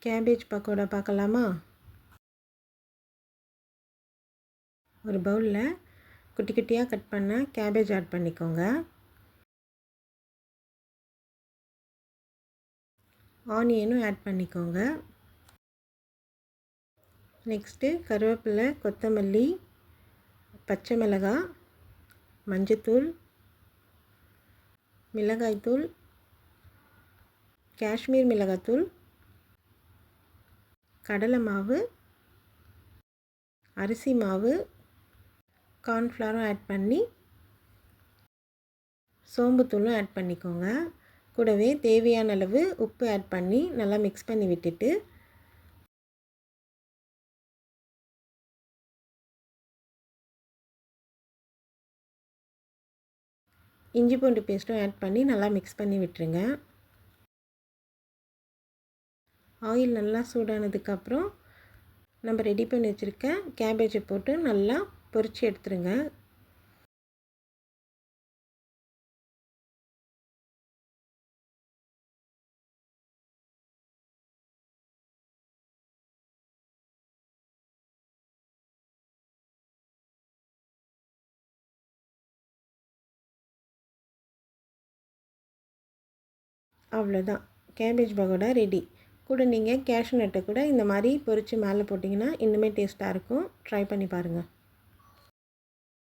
Cabbage pakoda பார்க்கலாமா? ஒரு பவுலில் குட்டி குட்டியாக கட் பண்ண கேபேஜ் ஆட் பண்ணிக்கோங்க. ஆனியனும் ஆட் பண்ணிக்கோங்க. நெக்ஸ்ட்டு கருவேப்பிலை, கொத்தமல்லி, பச்சை மிளகாய், மஞ்சத்தூள், மிளகாய்த்தூள், காஷ்மீர் மிளகாய்த்தூள், கடலை மாவு, அரிசி மாவு, கார்ன்ஃப்ளவரும் ஆட் பண்ணி சோம்புத்தூளும் ஆட் பண்ணிக்கோங்க. கூடவே தேவையான அளவு உப்பு ஆட் பண்ணி நல்லா மிக்ஸ் பண்ணி விட்டுட்டு இஞ்சி பூண்டு பேஸ்ட்டும் ஆட் பண்ணி நல்லா மிக்ஸ் பண்ணி விட்டுருங்க. ஆயில் நல்லா சூடானதுக்கப்புறம் நம்ம ரெடி பண்ணி வச்சுருக்க கேபேஜை போட்டு நல்லா பொரித்து எடுத்துருங்க. அவ்வளோதான், கேபேஜ் பக்கோடா ரெடி. கூட நீங்கள் கேஷ்யூ நட்டை கூட இந்த மாதிரி பொரித்து மேலே போட்டிங்கன்னா இன்னுமே டேஸ்ட்டாக இருக்கும். ட்ரை பண்ணி பாருங்கள்.